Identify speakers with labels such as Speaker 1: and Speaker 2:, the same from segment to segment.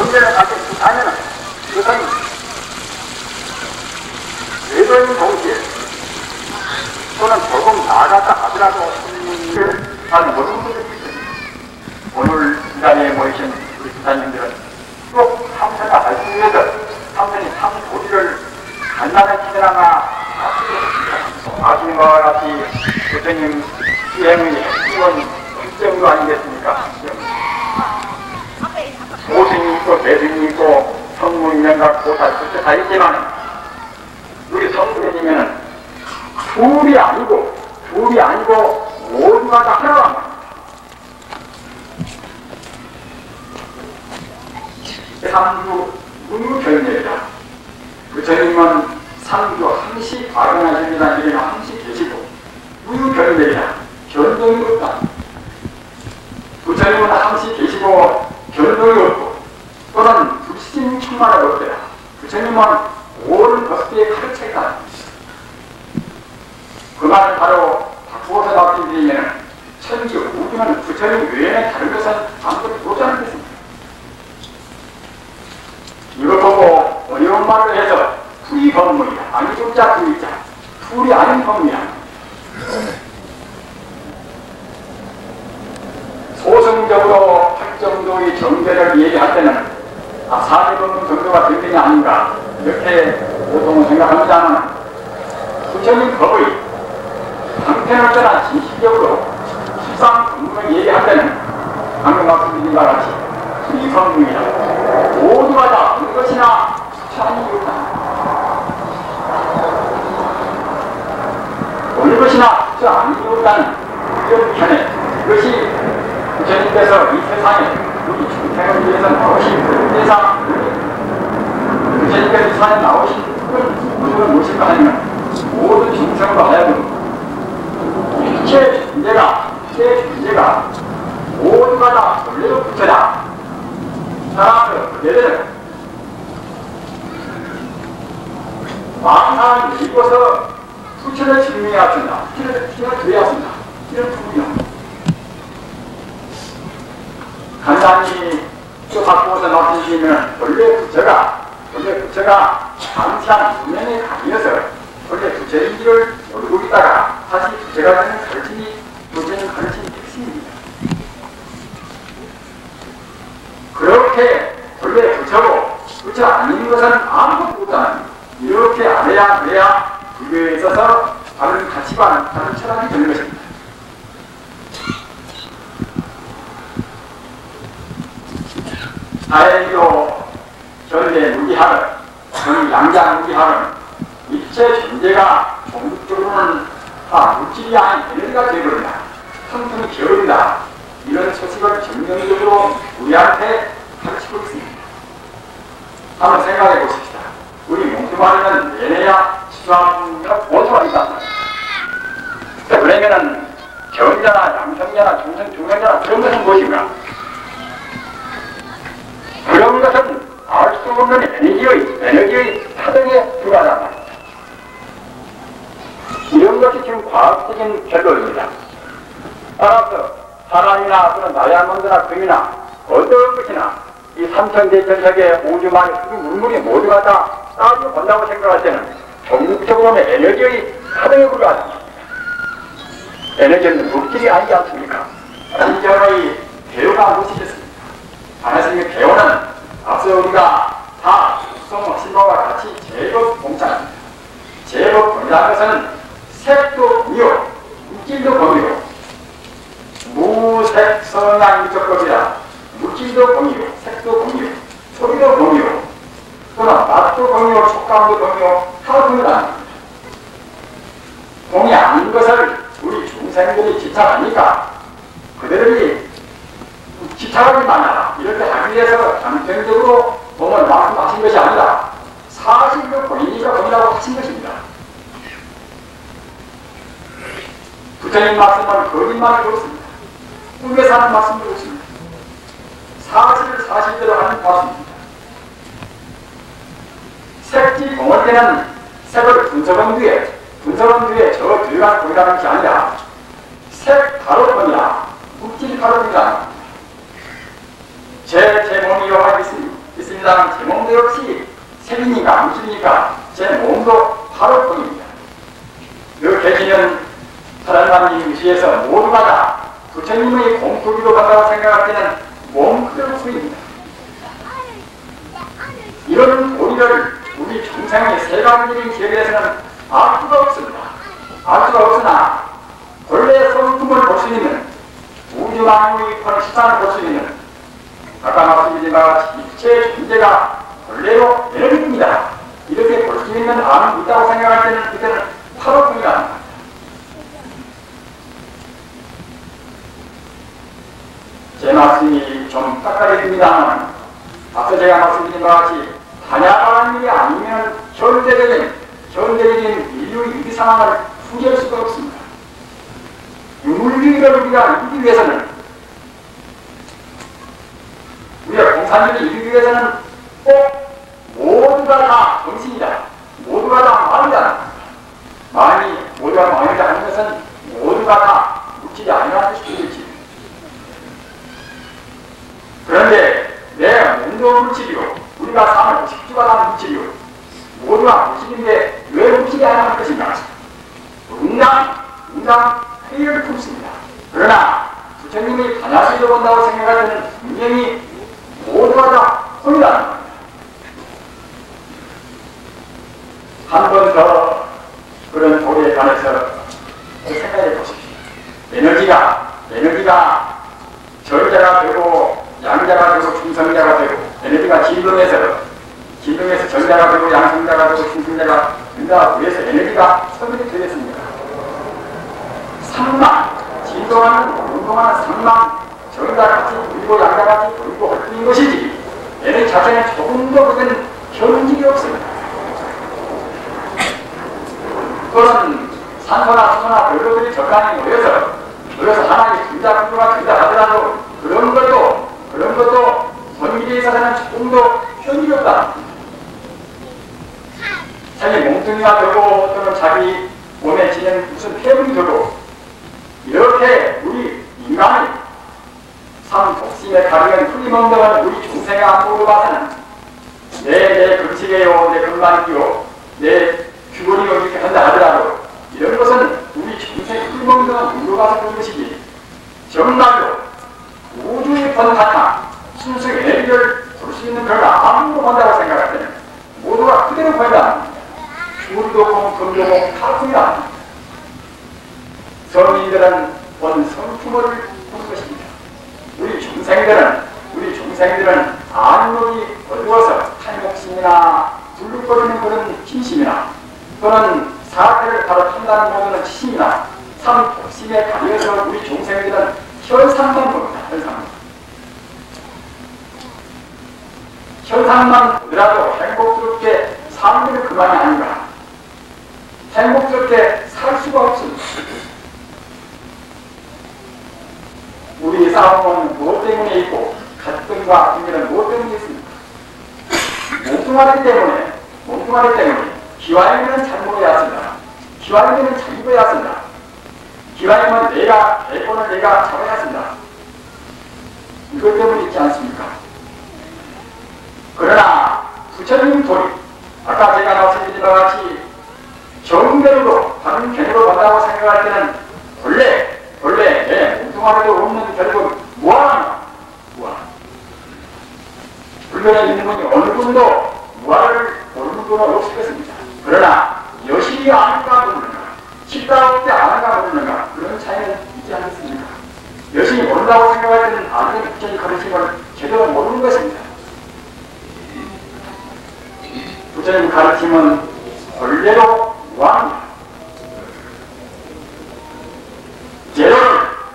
Speaker 1: 경제를 갖게 못하면 그것은 외도인 동시에 또는 조금 나아갔다 하더라도 손님을 아주 모든 분들이 있습니다. 오늘 이 자리에 모이신 우리 기사님들은 꼭 삼선을 할 수 위해서 삼선이 삼도리를 간단히 지나가 아시는 것과 같이 부처님 수행의 핵심은 핵정도 아니겠습니까? 모승이 있고 대승이 있고 성무인명과 고사 그렇게 다 있지만 우리 성부님은 둘이 아니고 모두가 다 하나란 말입니다. 삼주 무교연이다. 부처님은 삼주 항시 발언하십니다. 이래는 항시 계시고 무교연이다. 변동이 없다. 부처님은 항시 계시고 변동이 없고 또는 불신충만이 없대요. 부처님은 옳은 법계의 가르쳐있다. 그 말을 바로 바꾸어서 말씀드리면 천지 우주는 부처님 외에는 다른 것은 아무것도 못하는 것입니다. 이걸 보고 어려운 말을 해서 풀이법문이다. 아니 조자 풀이자 풀이 아닌 법문이다. 소승적으로 할 정도의 정죄를 얘기할 때는 사례법문 정도가 될 때가 아닌가 이렇게 보통은 생각합니다만 부처님 법의 방편을 떠나 진실적으로 실상 법문을 얘기할 때는 방금 말씀드린 바와 같이 풀이법문이다. 모두가 다 어느 것이나 수찬이 없다. 어느 것이나 수찬이 없다는 이런 편에 그것이 부처님께서 이 세상에 우리 중생을 위해서 나오신 그 세상 부처님께서 이 세상에 나오신 그 무엇을 무엇인가 하면 모든 중생으로 하여금 일체 존재가 모두가 다 원래도 부처다. 따라서 그대들은 망상을 입고서 부처를 증명해야 한다. 부처를 드려야 한다. 이런 부분이다. 간단히 또 바꾸어서 말씀드리면 원래 부처가 당시한 분명히 아니어서 원래 부처인 길을 모르고 있다가 다시 부처가 되는 가르침이 부처님 가르침이 핵심입니다. 그렇게 원래 부처고 부처 아닌 것은 아무것도 없다는 이렇게 알아야 그래야 불교에 있어서 다른 가치관, 다른 철학이 되는 것입니다. 다행히도 현대 무기학은, 양장 무기학은 일체 존재가 종국적으로는 다 물질이 아닌 에너지가 되어버린다. 성품이 기어버린다. 이런 소식을 정명적으로 우리한테 가르치고 있습니다. 한번 생각해 보십시다. 우리 몸뚱아리는 내내야 수학과 원소가 있다. 그러면은 경자나 양성자나 중성자나 그런 것은 무엇인가? 그런 것은 알 수 없는 에너지의 파동에 불과하단 말입니다. 이런 것이 지금 과학적인 결론입니다. 따라서 사람이나 또는 다이아몬드나 금이나 어떤 것이나 이 삼천대천석의 우주만의 물물이 모두가 다 따지고 본다고 생각할 때는 전국적으로는 에너지의 파동에 불과하단 말입니다. 에너지는 물질이 아니지 않습니까? 진정의 배우가 무엇이겠습니까? 하나님의 배우는 앞서 우리가 다 숙성하신 바와 같이 제법 공짜입니다. 제법 공짜는 것은 색도 공유, 물질도 공유, 무색 성향 미적법이라 물질도 공유, 색도 공유, 소리도 공유, 또는 맛도 공유, 촉감도 공유, 다 공유랍니다. 공이 아닌 것을 우리 중생들이 지착하니까 그들이 지착하기 많아라 이렇게 하기 위해서 단편적으로 몸을 말씀하신 것이 아니라 사실로 보이니까 공이라고 하신 것입니다. 부처님 말씀은 거짓말을 그렇습니다. 꿈에서 하는 말씀도 그렇습니다. 사실을 사실대로 하는 말씀입니다. 색지 공을 때는 색을 분석한 뒤에 저 뒤가 보이라는 것이 아니라 색 바로 보이라 물질 바로 보이라 제 몸이 요가 있습니다. 세상 제 몸도 역시 생이니까 무엇이니까 제 몸도 바로 뿐입니다. 그 계시는 사랑하는 위시에서 모두가 다 부처님의 공토기로 간다고 생각할 때는 몸 그대로 뿐입니다. 이런 도리를 우리 중생의 세간적인 기억에서는 알 수가 없습니다. 알 수가 없으나 본래 성품을 볼 수 있는 우주만유의 시산을 볼 수 있는 아까 말씀드린 바와 같이 입체의 존재가 본래로 에너지입니다. 이렇게 볼 수 있는 암이 있다고 생각할 때는 그때는 파도뿐이라는 겁니다. 제 말씀이 좀 깎아집니다만 앞서 제가 말씀드린 바와 같이 단약하는 일이 아니면 현대적인 인류의 위기 상황을 풀이할 수가 없습니다. 유물위기를 우리가 이기기 위해서는 우리가 공산주의를 이기기 위해서는 꼭 모두가 다 정신이다. 모두가 다 마음이다. 마음이 모두가 마음이다 하는 것은 모두가 다 물질이 아니라는 것이지. 그런데 내 몸도 물질이요. 우리가 사는 식주가 다 물질이요. 모두가 물질인데 왜 물질이 아니라는 것인가? 응당 회의를 품습니다. 그러나 부처님이 반야수로 본다고 생각할 때는 분명히 모두가 다 혼이라는 겁니다. 한 번 더 그런 도리에 관해서 생각해 보십시오. 에너지가 절자가 되고 양자가 되고 중성자가 되고 에너지가 진동해서 절자가 되고 양성자가 되고 중성자가 된다 위해서 에너지가 성질이 되겠습니다. 상만, 진동하는 운동하는 상만 절자같이 돌리고 양자같이 돌리고 헐리는 것이지 에너지 자체는 조금도 그런 현직이 없습니다. 그것은 산소나 수소나 별로들이 적당히 모여서 하나의 분자구조가 된다 하더라도 그런 것도 본질에 있어서는 조금도 현실이 없다. 자기 몸뚱이가 되고 또는 자기 몸에 지는 무슨 폐분이 되고 이렇게 우리 인간이 삶 독심에 가려는 풀리멍덩은 우리 중생의 안목으로 봐서는 내 금식이에요, 내 금반이요, 내 규본이요 이렇게 한다 하더라도 이런 것은 우리 중생의 풀리멍덩은 눈으로 봐서 그런 것이지 정말로 우주의 번화나 순수 에너지를 볼 수 있는 그런 암으로 본다고 생각할 때는 모두가 그대로 보인다. 물도 보고 금도 보고 칼품이다. 성인들은 본 성품을 보는 것입니다. 우리 중생들은 안목이 어두워서 탈목심이나 둘룩거리는 그런 힘심이나 또는 사태를 바로 판단하는 모든 치심이나 삶 독심에 가려서 우리 중생들은 현상만 봅니다. 현상만 보더라도 행복스럽게 삶을 그만이 아닌가. 행복스럽게 살 수가 없습니다. 우리 싸움은 무엇 때문에 있고 갈등과 분열은 무엇 때문에 있습니까? 몽뚱아리 때문에 기왕이면 잘못해야 쓴다. 기왕이면 잘 입어야 쓴다. 기왕이면 대권을 내가 잡아야 쓴다. 이것 때문에 있지 않습니까? 그러나 부처님 도리, 아까 제가 말씀드린 바와 같이 정대로 다른 견해로 본다고 생각할 때는 본래 내 몽뚱아리도 없는 결국 무아하나? 불변에 있는 분이 어느 분도 무아를 모르는 분은 없겠습니다. 그러나 여실히 아는가 모르는가, 식다롭게 아는가 모르는가 그런 차이는 있지 않습니까? 여실히 모른다고 생각할 때는 아는 부처님 가르침을 제대로 모르는 것입니다. 부처님 가르침은 본래로 무아합니다.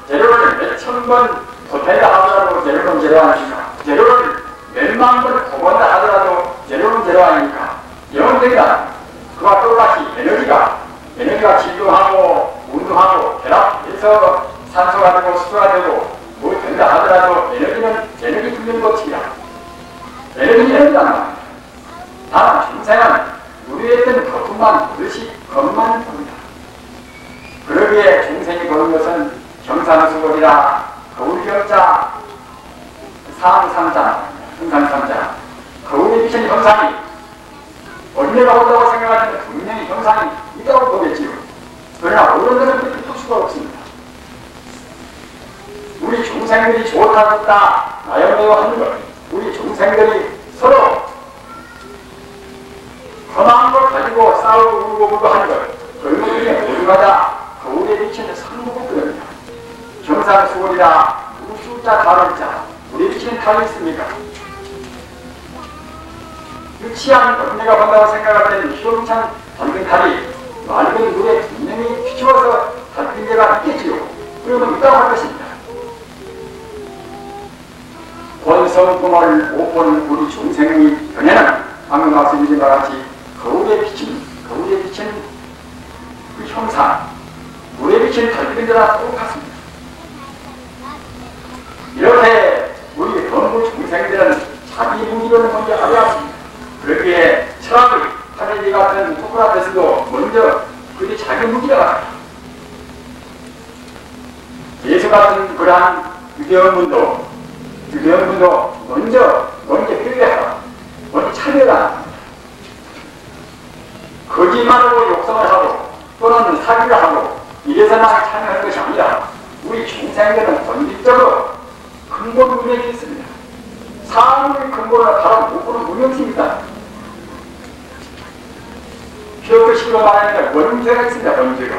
Speaker 1: 재료를 몇천 번 도태다 하더라도 재료는 재료 아닙니까? 재료를 몇만 번 보건다 하더라도 재료는 재료 아닙니까? 영원적이다. 그와 똑같이 에너지가 진동하고 운동하고 결합해서 산소가 되고 수소가 되고 뭐 된다 하더라도 에너지는 에너지 분명 것이야. 에너지는 에너지란 말입니다. 다만 중생은 우리의 것뿐만 보듯이 것만 봅니다. 그러기에 중생이 보는 것은 경산수월이라 거울경자, 상상자, 흥상상자, 거울 형상이 어린애가 본다고 생각하면 분명히 형상이 있다고 보겠지요. 그러나 어른들은 그렇게 볼 수가 없습니다. 우리 중생들이 좋다 좋다 나열되어 하는 것, 우리 중생들이 서로 험한 걸 가지고 싸우고 울고 하는 것, 그런 중에 모두가 다 거울에 비치는 성부국들입니다. 경상수월이라 우수자 다를자, 우리 비치는 탈이 있습니까? 유치한 어린애가 본다고 생각할 때는 시원찮은 밝은 탈이 맑은 물에 분명히 비추어서 밝은 데가 있겠지요. 그러면 있다고 할 것입니다. 본성품을 못 보는 우리 중생의 견해는 방금 말씀드린 바와 같이 거울에 비친 그 형상, 물에 비친 밝은 데나 똑같습니다. 이렇게 우리 전부 중생들은 자기 무기로는 먼저 알아야 합니다. 그러기에 철학의 하늘이 같은 소크라테스도 먼저 그게 자기 무기라고 합니다. 예수 같은 그러한 유대원문도 먼저 회개하라, 먼저 차별하라. 거짓말하고 욕성을 하고 또는 사기를 하고 이래서만 참여하는 것이 아니라 우리 중생들은 본질적으로 근본 문명이 있습니다. 사람의 근본을 바로 못 보는 문명심이다. 피어크식으로 말하면 원죄가 있습니다. 원죄가.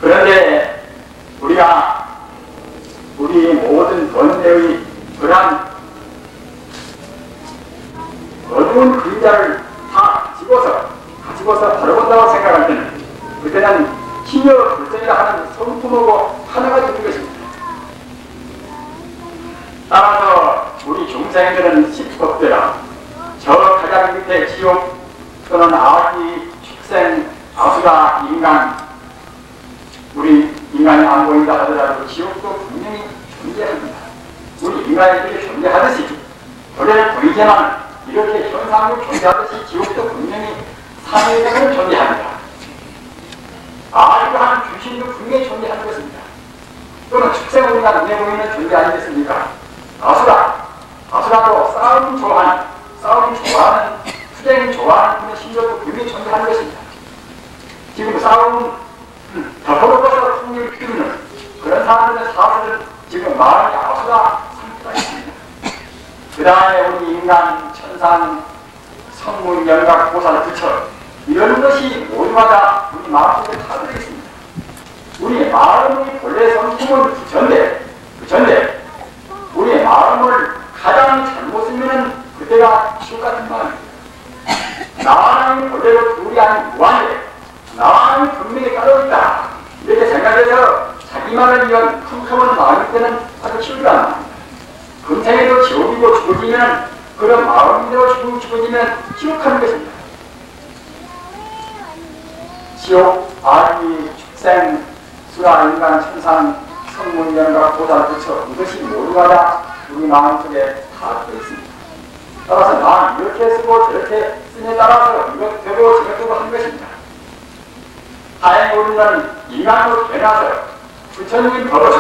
Speaker 1: 그런데 우리가 우리 모든 번뇌의 그러한 어두운 그림자를 다 가지고서 바라본다고 생각할 때는 그때는 희녀 불정이라 하는 성품하고 하나가 되는 것입니다. 따라서 우리 중생들은 십법대라 저 가장 밑에 지옥 또는 아기, 축생, 아수라, 인간, 우리 인간이 안 보인다 하더라도 지옥도 분명히 존재합니다. 우리 인간이 존재하듯이 원래 보이지만 이렇게 현상으로 존재하듯이 지옥도 분명히 사회적으로 존재합니다. 아이고 하는 귀신도 분명히 존재하는 것입니다. 또는 축생으로 우리가 눈에 보이는 존재 아니겠습니까? 아수라도 싸움 좋아하는, 투쟁이 좋아하는 그런 신조도 분명히 존재하는 것입니다. 지금 싸움 덮어놓고서 풍류를 피우는 그런 사람들의 사슬은 지금 마음이 아수라 상태가 있습니다. 그 다음에 우리 인간, 천상, 성문, 영각, 보살, 부처 이런 것이 모두가 다 우리 마음속에 다 들어있습니다. 우리 마음의 본래 성품은 부처인데 우리의 마음을 가장 잘못 쓰면 그때가 지옥 같은 마음입니다. 나와는 본래로 둘이 아닌 무한데 나와는 분명히 따로 있다 이렇게 생각해서 자기만을 위한 컴컴한 마음일 때는 아주 치우지가 않습니다. 금생에도 지옥이고 죽어지면 그런 마음대로 죽어지면 지옥하는 것입니다. 지옥, 아기, 축생, 수라, 인간, 천상, 성문, 영각, 보살, 부처 이것이 모두가 다 우리 마음속에 다 들어있습니다. 따라서 난 이렇게 쓰고 저렇게 쓰에 따라서 이것 되고 저것 되고 하는 것입니다. 다행히 우리는 인간으로 태어나서 부처님의 법을,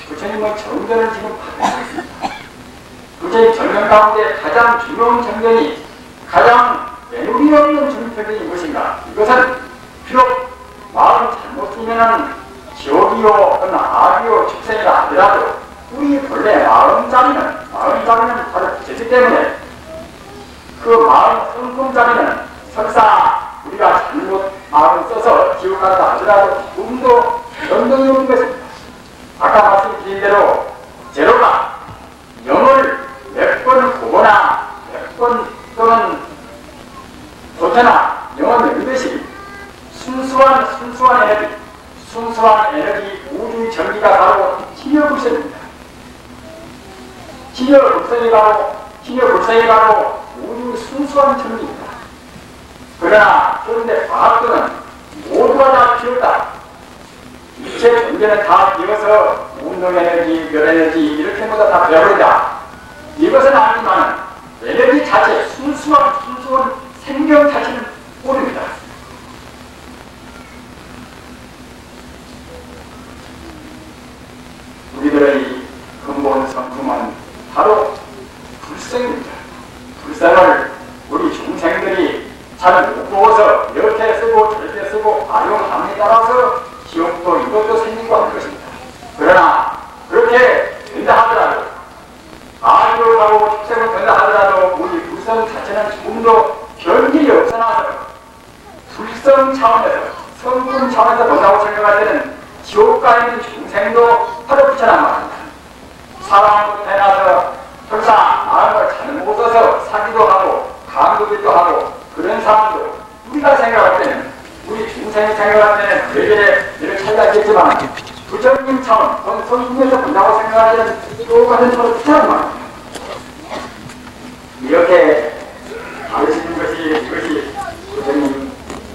Speaker 1: 부처님의 정전을 지금 받고 있습니다. 부처님 정전 가운데 가장 중요한 정전이 가장 애누리 없는 정전이 무엇인가? 이것은 비록 마음 잘못 쓰면은 지옥이요 또는 악이요 축생이라 하더라도 우리 본래 마음자리는 바로 부처이기 때문에 그 마음 성품자리는 설사 우리가 잘못 마음을 써서 지옥 가다 하더라도 조금도 변동이 없는 것입니다. 아까 말씀드린 대로 제로가 0을 몇 번 보거나 몇 번 또는 좋거나 0은 이것이 순수한 에너지 우주의 전기가 바로 신여불성입니다. 신여불성이 바로 우주의 순수한 전기입니다. 그런데 과학도는 모두가 다 비었다. 이체 존재는 다 비어서 운동에너지, 멸에너지 이렇게 모두 다 비어버린다. 이것은 아니지만 에너지 자체, 순수한 생명 자체는 모릅니다. 살아있는 중생도 바로 그처럼 말합니다. 사람으로 태어나서 설사 마음을 잘못 써서 사기도 하고 강도질도 하고 그런 사람도 우리가 생각할 때는 우리 중생이 생각할 때는 그래결에 이를 차이가 있겠지만 부처님 차원 또는 성중에서 본다고 생각하는 똑같은 것을 그처럼 말합니다. 이렇게 가르치는 것이 이것이 부처님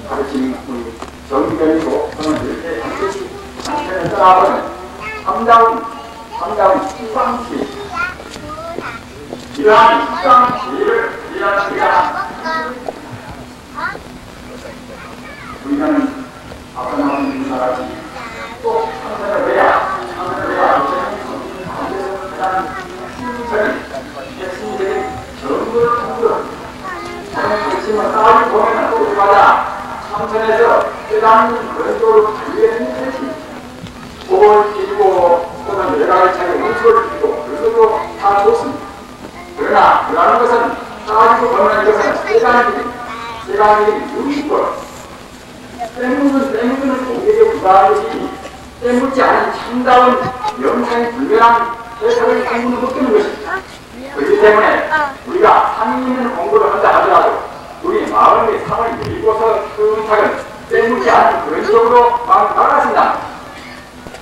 Speaker 1: 가르치는 우리 정견이고 또는 이렇게 반드시 당신을 떠나보는 참다운 식상지혜입니다. 이러한 식상지혜를 우리가 우리는 앞서 나온 인사같이 또 참선을 해야 가장 심리적인 정보를 통해서 저는 그렇지만 싸움을 보면 우리마다 참선에서 깨닫는 그런 쪽으로 달려있는 것이 복을 빌고 또는 여러 가지 차례 원수를 빌고 그것도 다 좋습니다. 그러나 그러는 것은 따지고 보면 이것은 세간의 유익법 땡무는 공개에 불과한 것이니 땡묻지 않은 참다운 영상의 불변한 해석을 땡무는 못 되는 것입니다. 그렇기 때문에 우리가 상이 있는 공부를 한다 하더라도 우리 마음의 상을 밀고서 차근차근 땡묻지 않은 그런 쪽으로 마음을 나가신다.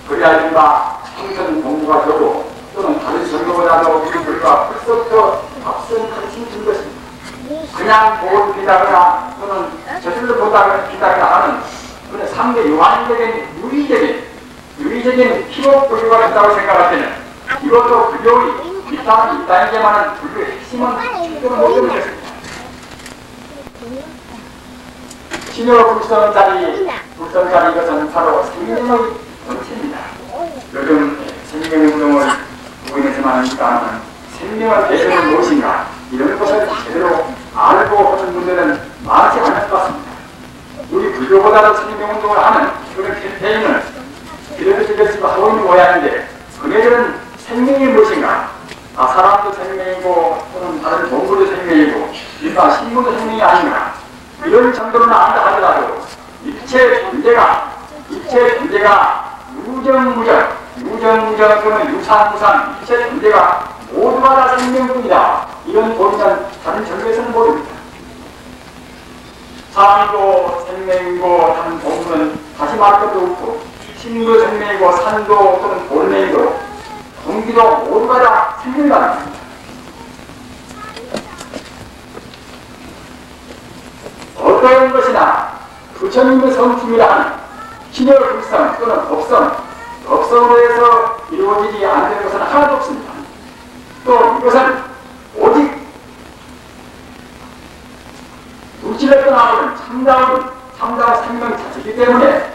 Speaker 1: 그래야지만 참선 공부가 되고 또는 다른 전교보다도 우리들과 벌써부터 앞선 가르침 준 것입니다. 그냥 보고 비다거나 또는 저절로 비다거나 하는 그런 상대 유한적인 유의적인 피로 불교가 된다고 생각할 때는 이것도 불교의 이단이지만은 불교의 핵심은 절대로 못 되는 것입니다. 신여 불성자리 이것은 바로 생명의 본체입니다. 요즘 생명운동을 보이면서만 하니까 생명의 대표는 무엇인가 이런 것을 제대로 알고 하는 분들은 많지 않을 것 같습니다. 우리 불교보다도 생명운동을 하는 그런 캠페인을 기대되시겠지고 하고 있는 모양인데 그네들은 생명이 무엇인가? 사람도 생명이고 또는 다른 동물도 생명이고 일반 식물도 생명이 아닌가? 이런 정도로는 안다 하더라도 일체 존재가 유정무정 또는 유상무상 일체 존재가 모두가 다 생명뿐이다. 이런 도리는 다른 전교에서는 모릅니다. 사람도 생명이고 다른 동물은 다시 말할 것도 없고 신도 생명이고 산도 또는 돌멩이도 공기도 모두가 다 생명이라는 겁니다. 어떤 것이나 부처님의 성품이라 하는 신혈불성 또는 법성으로 해서 이루어지지 않는 것은 하나도 없습니다. 또 이것은 오직 물질을 떠나는 참다운 생명 자체이기 때문에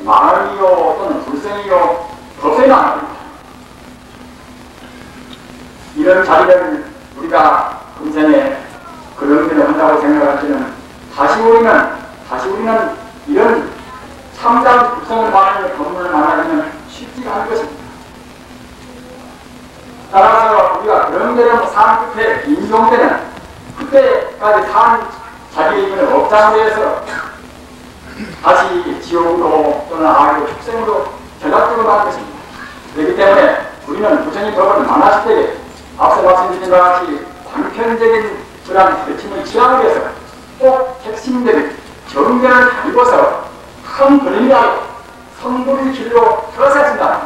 Speaker 1: 마음이요 또는 불성이요 법성이 아닙니다. 이런 자리를 우리가 금생에 그런 일을 한다고 생각할 때는 다시 우리는 이런 참다운 불성을 말하는 법문을 말하기는 쉽지가 않은 것입니다. 따라서 우리가 그런 데를 산 끝에 인종 때는 그때까지 산 자기의 힘을 업장으로 해서 다시 지옥으로 또는 악으로 축생으로 전락되고 말 것입니다. 그렇기 때문에 우리는 부처님 법을 만나실 때 앞서 말씀드린 것 같이 단편적인 그런 가르침을 취하기 위해서 꼭 핵심적인 정견을 가지고서 큰 그림이라도 성불의 길로 들어서야 한다.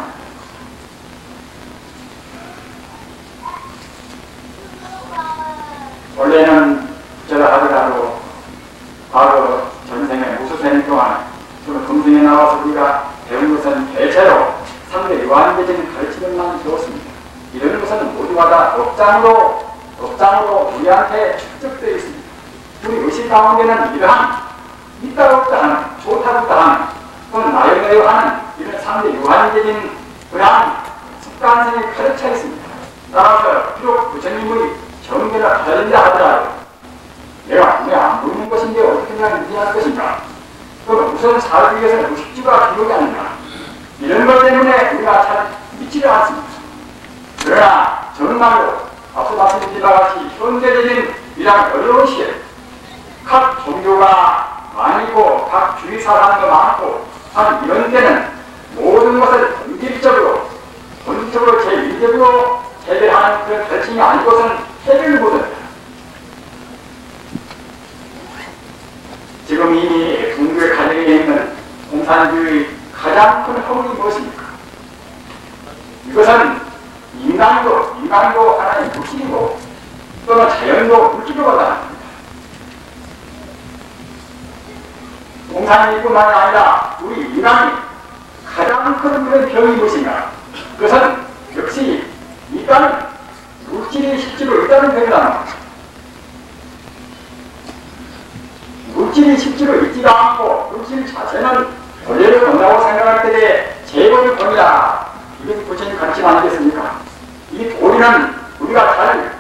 Speaker 1: 원래는 제가 하더라도 바로 전생에 무수생 동안 또는 금생에 나와서 우리가 배운 것은 대체로 상대 유한적인 가르침을만 배웠습니다. 이런 것은 모두마다 업장으로 우리한테 축적되어 있습니다. 우리 의식 가운데는 이러한 있다 없다 하는, 좋다 없다 하는, 또는 나열내요 하는 이런 상대 유한적인 그러한 습관성이 가득 차 있습니다. 따라서 비록 부처님의 정견을 가진다 하더라도 내가 눈에 안 보이는 것인데 어떻게 그냥 인지하는 것인가? 그럼 우선 살기 위해서는 의식주가 기록이 아닌가? 이런 것 때문에 우리가 잘 믿지를 않습니다. 그러나 정말로 앞서 말씀드린 바와 같이 현대적인 이런 어려운 시에 각 종교가 많이고 각 주의 사람도 많고 한 이런 때는 장기적으로 해결하는 그런 결심이 아니고서는 해결을 못합니다. 지금 이미 중국의 가정에 있는 공산주의 가장 큰 허물이 무엇입니까? 이것은 인간도 하나의 물질이고 또는 자연도 물질로가 나옵니다. 공산주의뿐만이 아니라 우리 인간이 가장 큰 그런 병이 무엇인가? 그것은 역시 인간은 물질이 실제로 있다는 병이라는 겁니다. 물질이 실제로 있지도 않고 물질 자체는 원래로 온다고 생각할 때에 제법의 본이다. 이게 부처님 가르침 아니겠습니까? 이 도리는 우리가 잘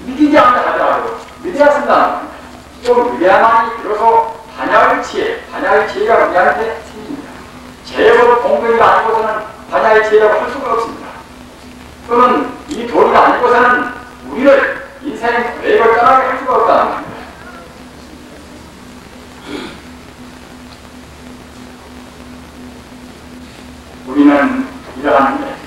Speaker 1: 믿이지 않는다 하더라도 믿어야 쓴다는 겁니다. 좀 믿어야만이 비로소 반야의 지혜가 우리한테 생깁니다. 제법 공덕이가 아니고서는 반야의 지혜라고 할 수가 없습니다. 또는 이 도리가 아니고서는 우리를 인생의 계획을 떠나게 할 수가 없다는 겁니다. 우리는 이러한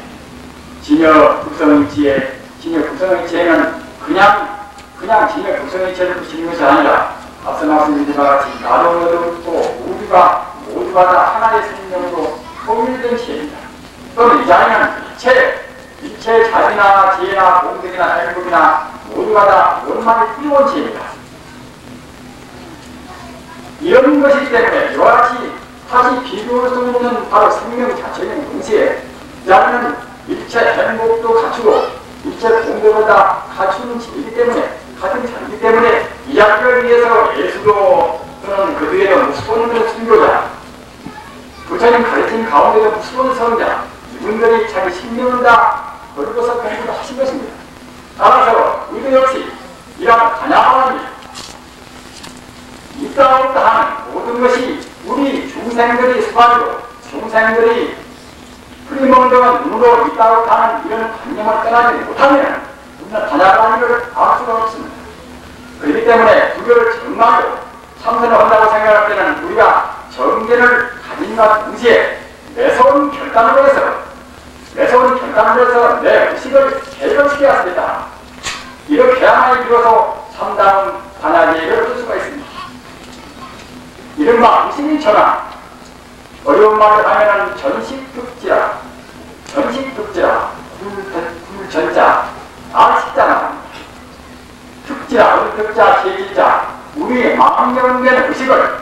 Speaker 1: 진여 국성의지에 진여 국성의지에는 그냥 진여 국성의지를 붙이는 것이 아니라 앞서 말씀드린 바와 같이 나도 너도 없고 우리가 모두가 다 하나의 생명으로 통일된 지혜입니다. 또는 이 자리는 일체 자비나 지혜나 공덕이나 행복이나 모두가 다 원만히 띄워온 지혜입니다. 이런 것이기 때문에 이와 같이 다시 비교할 수 없는 바로 생명 자체는 동시에 이 자리는 일체 행복도 갖추고 일체 공덕을 다 갖추는 지혜이기 때문에 같은 자리이기 때문에 이 자리를 위해서 예수도 또는 그 뒤에는 무수한 그런 순교자 부처님 가르친 가운데도 무수한 성자 이분들이 자기 신명을 다 걸고서 공부를 하신 것입니다. 따라서 우리도 역시 이런 다양한 있다 없다 하는 모든 것이 우리 중생들이 수반으로 중생들이 프리몬드가 눈으로 있다 없다 하는 이런 관념을 떠나지 못하면 우리는 다양한 일을 알 수가 없습니다. 그렇기 때문에 불교를 정말로 참선을 한다고 생각할 때는 우리가 정견을 가진과 동시에 매서운 결단을 해서 내 의식을 개혁시켜야 합니다. 이렇게 해야만이 비로소 참다운 반야제를 얻을 수가 있습니다. 이른바 의식의 전환, 어려운 말을 하면은 전식득지라, 불전자, 아식자나 특지라, 득자, 제지자, 우리의 망명된 의식을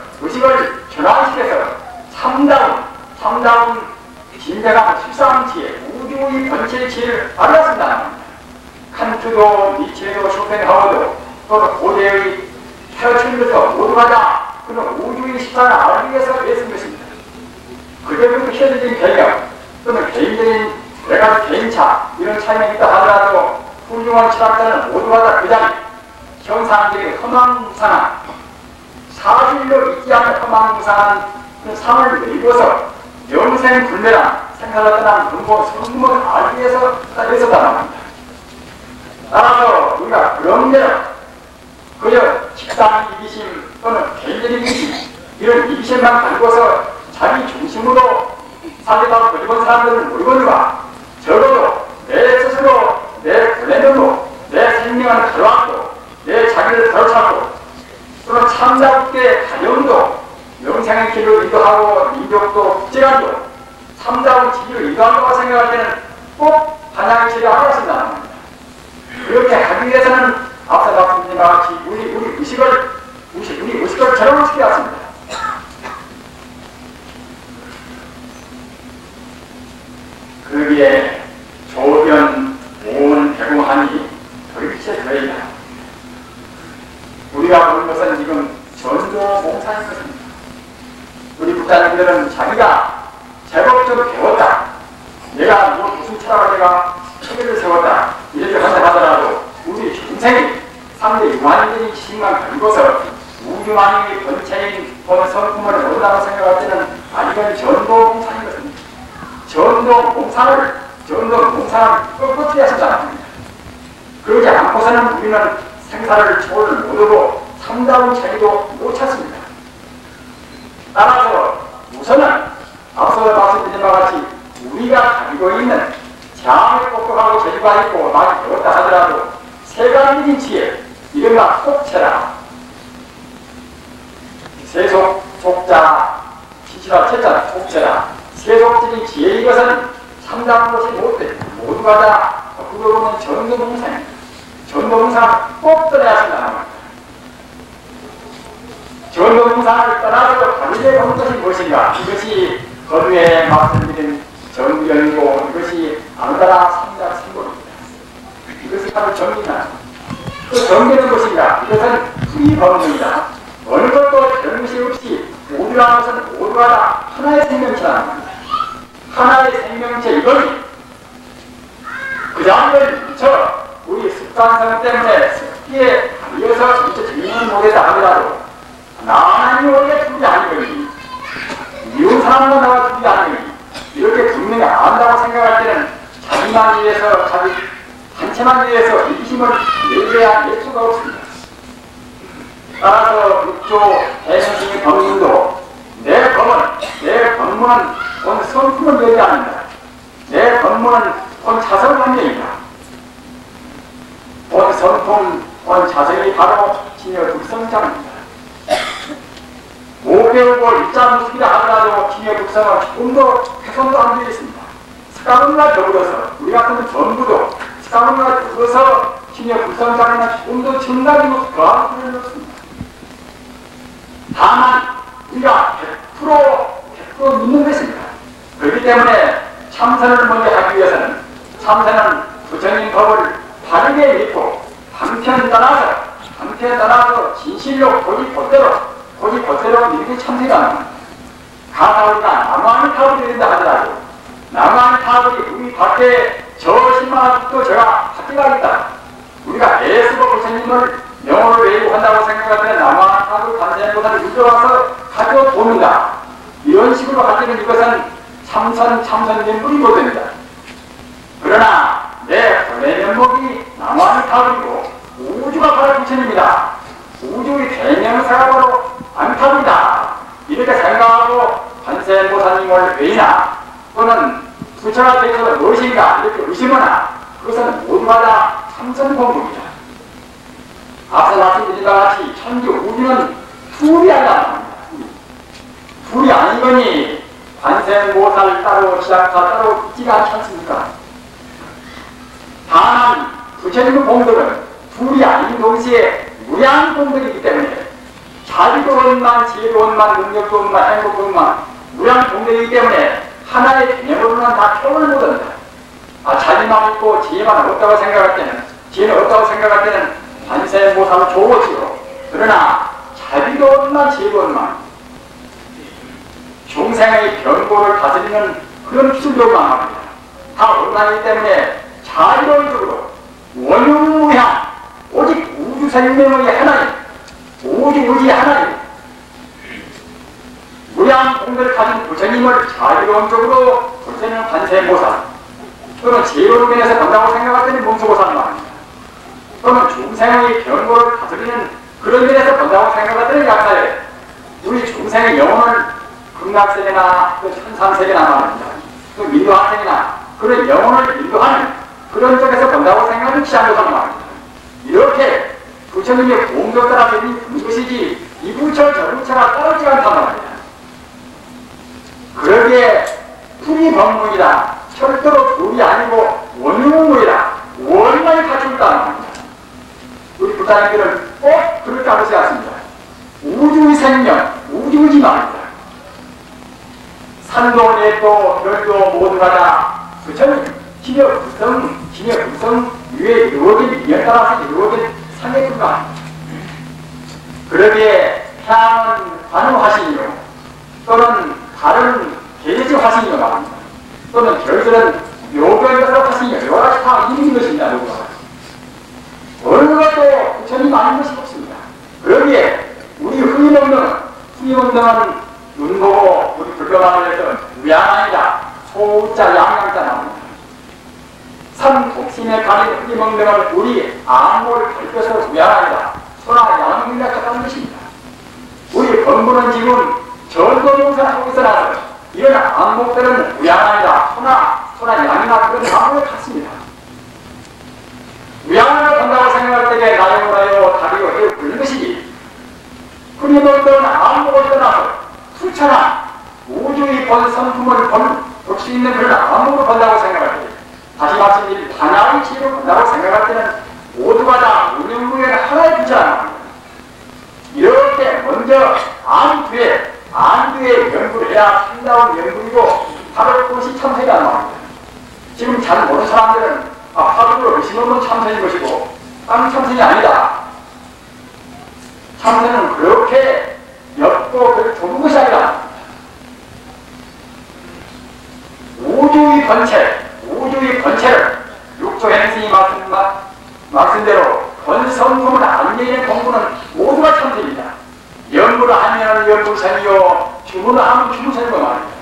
Speaker 1: 전환시켜서 참다운 진정한 실상한 지혜, 우주의 본체의 지혜를 알았습니다. 칸트도, 니체도, 쇼펜하우도, 또는 고대의 헤어칠부터 모두가 다 그런 우주의 실상을 알기 위해서 애쓴 것입니다. 그대로 현실적인 개념, 또는 개인적인 내가 개인차, 이런 차이가 있다 하더라도 훌륭한 철학자는 모두가 다 그 자리, 현상적인 허망무상한, 사실로 있지 않는 허망무상한 그 삶을 내리고서 영생 불멸한 생사를 떠난 근본 성품을 알기 위해서 애썼다는 겁니다. 따라서 우리가 그런 대로 그저 식상 이기심 또는 개인적인 이기심 이런 이기심만 가지고서 자기 중심으로 살려다가 거듭한 사람들을 물건과 적어도 내 스스로 내 블레너로 내 생명을 가로안고 내 자기를 가로차고 또는 참다운게 가정도 영생의 길로 인도하고 민족도 국제관도 참다운 지위로 인도한다고 생각할 때는 꼭 반향의 길을 알았습니다. 그렇게 하기 위해서는 앞서 말씀드린 바와 같이 우리 의식을 전환시켜야 합니다. 거기에 조변, 오은, 대공하니 도리체 그레이다. 우리가 보는 것은 지금 전도봉사인 것입니다. 우리 국장님들은 자기가 제법적으로 배웠다. 내가 무슨 철학을 내가 체계를 세웠다. 이렇게 한다 하더라도 우리 중생이 상대 유한적인 지식만 가지고서 우주만유의 본체인 본 성품을 모른다고 생각할 때는 이건 전도봉사인 것입니다. 전도봉사를 뻣뻣히 하셨다는 겁니다. 그러지 않고서는 우리는 생사를 초를 못하고 참다운 자리도 못 찾습니다. 따라서 우선은 앞서 말씀드린 바와 같이 우리가 가지고 있는 장을 똑똑하고 재주가 있고 많이 배웠다 하더라도 세간적인 지혜, 이른바 속체라. 세속, 속자, 지치라, 채자라, 속체라. 세속적인 지혜 이것은 참다는 것이 못돼. 모두가 다 그거로는 전도동상입니다. 전도동상을 꼭 떠나야 한다는 겁니다. 전도동상을 떠나서 다르게 보는 것이 무엇인가? 이것이 거두에 말씀드린 정견이고 이것이 아무다나 삼각 생고입니다. 이것이 바로 정리나 그 정견은 무엇인가? 이것은 풀이법문이다. 어느 것도 별것이 없이 모두라는 것은 모두가 다 하나의 생명체라는 겁니다. 하나의 생명체 이것이 그 자리를 미쳐 우리 습관성 때문에 습기에 달려서 진짜 재미는 못했다 하더라도 나만이 원래 둘이 아니거니 미운 사람만 나와 둘이 아니거니 이렇게 분명히 안다고 생각할 때는 자기만 위해서 자기 단체만 위해서 이기심을 내려야 낼 수가 없습니다. 따라서 육조 대승의 법문도 내 법문은 본 성품을 얘기합니다. 내 법문은 본 자성관계입니다. 본 성품, 본 자성이 바로 진여 극성장입니다. 못 배우고 일자 무습이라 하더라도 진여 극성은 조금도 훼손도 안 되어 있습니다. 스카문과 더불어서 우리 같은 전부도 스카문과 더불어서 진여 극성장에는 조금도 정답이고 더할 필요는 없습니다. 다만 우리가 100% 믿는 것입니다. 그렇기 때문에 참선을 먼저 하기 위해서는 참선은 부처님 법을 바르게 믿고 방편 따라서 진실로 고지 곧대로 믿기 참새가 합니다. 가사오니까 나무하는 타불이 된다 하더라도 나무하는 타불이 우리 밖에 저 10만원도 제가 밖에 가겠다. 우리가 애쓰고 부처님을 영어로 외우고 한다고 생각할 때는 나무하는 타불 관세음보다는 유도와서 가져 돕니다. 이런 식으로 가지는 이것은 참선된 뿌리고 됩니다. 그러나 내 본의 면목이 나무하는 타불이고 우주가 바로 부처님이다. 우주의 대명사가 바로 안타불이다. 이렇게 생각하고 관세음보살님을 외이나 또는 부처가 되어서 무엇인가 이렇게 의심하나 그것은 모두가 다 참선공부입니다. 앞서 말씀드린 것 같이 천지 우주는 둘이 아니라 둘이 아니거니 관세음보살 따로 시작사 따로 있지가 않지 않습니까? 다만 부처님의 공덕은 둘이 아닌 동시에 무량 공덕이기 때문에 자비도 원만, 지혜도 원만, 능력도 원만, 행복도 원만 무량 공덕이기 때문에 하나의 개념으로는 다 표현을 못한다. 자비만 있고 지혜만 없다고 생각할 때는 지혜는 없다고 생각할 때는 관세음보살은 좋으시고 그러나 자비도 원만, 지혜도 원만 중생의 변고를 다스리는 그런 기술도 강합니다. 다 원만이기 때문에 자유로움으로 원유무향 오직 우주 생명의 하나님 오직 의지 하나님 무량 공덕을 가진 부처님을 자유로운 쪽으로 부처님은 관세음보살 또는 지혜로운 면에서 본다고 생각할 때는 문수보살을 말합니다. 또는 중생의 변고를 다스리는 그런 면에서 본다고 생각할 때는 약사예요. 우리 중생의 영혼을 극락세계나 천상세계나 말합니다. 또 민도학생이나 그런 영혼을 인도하는 그런 쪽에서 본다고 생각하는 시한도사를 말합니다. 이렇게 부처님의 공덕 따라 되는 것이지 이 부처 저 부처가 따르지 않단 말입니다. 그러기에 풀이법문이라 철도로 둘이 아니고 원유문이라 원만히 갖춘다는 겁니다. 우리 부처님들은 꼭 그렇게 하지 않습니다. 우주의 생명, 우주의 말입니다. 산도, 넷도, 별도 모두가 다 부처님 기력 구성 위에 이루어진 인연 따라서 이루어진 상의 불가. 그러기에 향은 관음하시니요 또는 다른 계지 하시니요 말합니다. 또는 별들은 묘별별로 하시니요 여러 가지 다 이루는 것입니다. 누구가 어느 것도 부처님 아닌 것이 없습니다. 그러기에 우리 후임운동은 눈 보고 우리 불교만을 해서 무양아니라 소자 양양자 나옵니다. 삼독심에 가린 후임운동은 우리 암호를 결겨서 무양아니라 소나 양양이라 같다는 것입니다. 우리 건부는 지금 전도용사 속에서 나서 이런 암목들은 무양아니라 소나 수나 양이나 그런 나무에 같습니다. 위안을 본다고 생각할 때에 나영을 하여 다리로 해 부르는 것이지, 흔히 놀던 안목을 떠나서 수천한 우주의 본 성품을 볼 수 있는 그런 안목을 본다고 생각할 때, 다시 마침 이 반야의 지혜를 본다고 생각할 때는 모두가 다 운영무의 하나의 부자라는 겁니다. 이렇게 먼저 안두에 연구를 해야 참다운 연구이고 바로 그것이 참선이라는 말입니다. 지금 잘 모르는 사람들은 화두로 의심없는 참선인 것이고 다른 참선이 아니다. 참선은 그렇게 옅고 그렇게 좁은 것이 아니라 우주의 본체를 육조 행신이 말씀대로 본성품을 안내는 공부는 모두가 참선입니다. 연구를 하면 연구선이요, 주문을 하면 주문선이고 말입니다.